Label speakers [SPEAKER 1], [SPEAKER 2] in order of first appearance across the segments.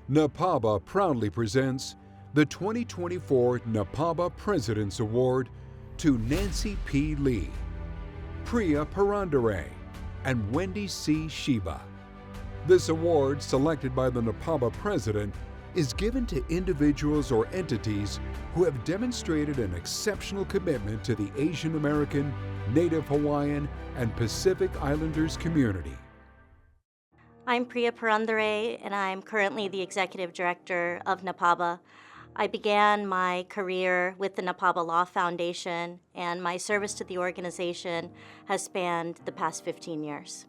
[SPEAKER 1] NAPABA proudly presents the 2024 NAPABA President's Award to Nancy P. Lee, Priya Purandare, and Wendy C. Shiba. This award, selected by the NAPABA President, is given to individuals or entities who have demonstrated an exceptional commitment to the Asian American, Native Hawaiian, and Pacific Islanders community.
[SPEAKER 2] I'm Priya Purandare, and I'm currently the Executive Director of NAPABA. I began my career with the NAPABA Law Foundation, and my service to the organization has spanned the past 15 years.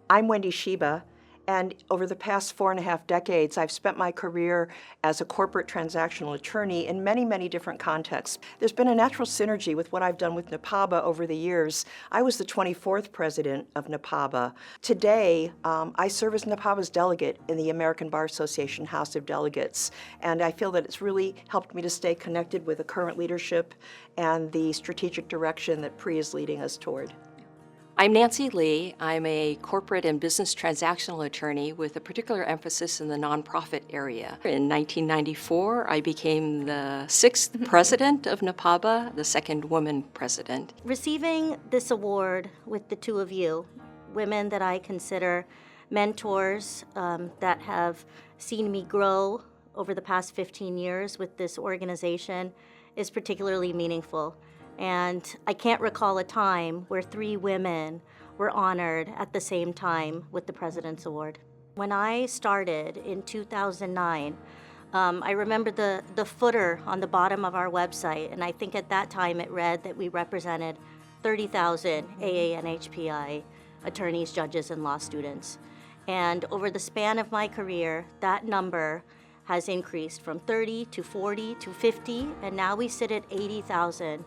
[SPEAKER 3] I'm Wendy Shiba, and over the past 4.5 decades, I've spent my career as a corporate transactional attorney in many, many different contexts. There's been a natural synergy with what I've done with NAPABA over the years. I was the 24th president of NAPABA. Today, I serve as NAPABA's delegate in the American Bar Association House of Delegates, and I feel that it's really helped me to stay connected with the current leadership and the strategic direction that Priya is leading us toward.
[SPEAKER 4] I'm Nancy Lee. I'm a corporate and business transactional attorney with a particular emphasis in the nonprofit area. In 1994, I became the 6th president of NAPABA, the second woman president.
[SPEAKER 2] Receiving this award with the two of you, women that I consider mentors that have seen me grow over the past 15 years with this organization, is particularly meaningful. And I can't recall a time where 3 women were honored at the same time with the President's Award. When I started in 2009, I remember the footer on the bottom of our website, and I think at that time it read that we represented 30,000 AANHPI attorneys, judges, and law students. And over the span of my career, that number has increased from 30 to 40 to 50, and now we sit at 80,000.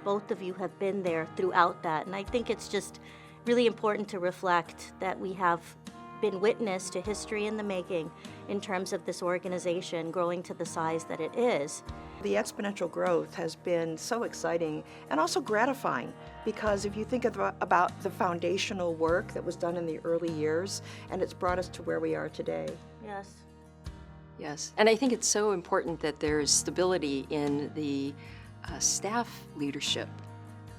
[SPEAKER 2] Both of you have been there throughout that, and I think it's just really important to reflect that we have been witness to history in the making in terms of this organization growing to the size that it is.
[SPEAKER 3] The exponential growth has been so exciting and also gratifying, because if you think about the foundational work that was done in the early years, and it's brought us to where we are today.
[SPEAKER 2] Yes.
[SPEAKER 4] Yes, and I think it's so important that there's stability in the staff leadership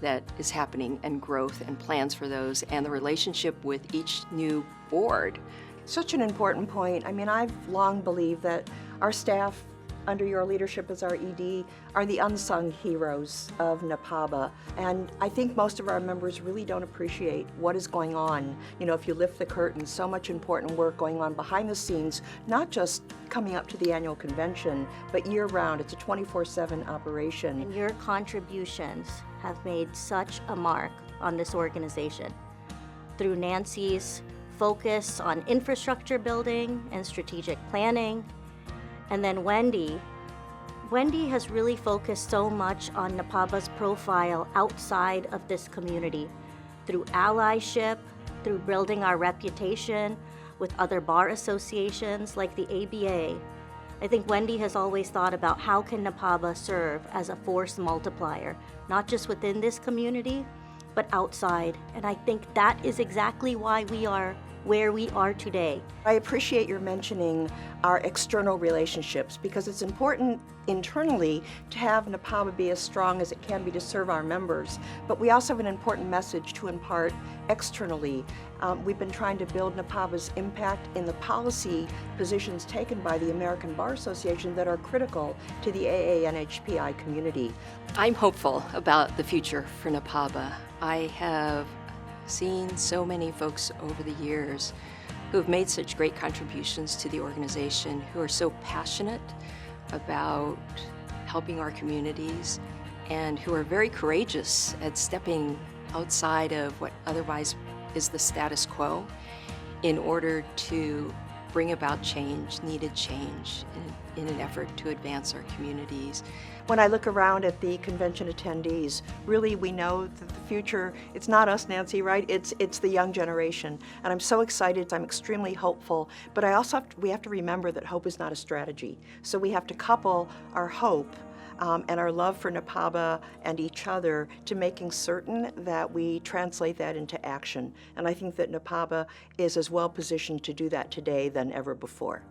[SPEAKER 4] that is happening, and growth and plans for those, and the relationship with each new board.
[SPEAKER 3] Such an important point. I mean, I've long believed that our staff, under your leadership as our ED, are the unsung heroes of NAPABA. And I think most of our members really don't appreciate what is going on. You know, if you lift the curtain, so much important work going on behind the scenes, not just coming up to the annual convention, but year-round. It's a 24/7 operation.
[SPEAKER 2] And your contributions have made such a mark on this organization through Nancy's focus on infrastructure building and strategic planning. And then Wendy has really focused so much on NAPABA's profile outside of this community through allyship, through building our reputation with other bar associations like the ABA. I think Wendy has always thought about how can NAPABA serve as a force multiplier, not just within this community, but outside. And I think that is exactly why we are where we are today.
[SPEAKER 3] I appreciate your mentioning our external relationships, because it's important internally to have NAPABA be as strong as it can be to serve our members, but we also have an important message to impart externally. We've been trying to build NAPABA's impact in the policy positions taken by the American Bar Association that are critical to the AANHPI community.
[SPEAKER 4] I'm hopeful about the future for NAPABA. I have seen so many folks over the years who have made such great contributions to the organization, who are so passionate about helping our communities, and who are very courageous at stepping outside of what otherwise is the status quo in order to bring about change, needed change, in an effort to advance our communities.
[SPEAKER 3] When I look around at the convention attendees, really we know that the future, it's not us, Nancy, right? It's the young generation. And I'm so excited, I'm extremely hopeful, but we have to remember that hope is not a strategy. So we have to couple our hope and our love for NAPABA and each other to making certain that we translate that into action. And I think that NAPABA is as well positioned to do that today than ever before.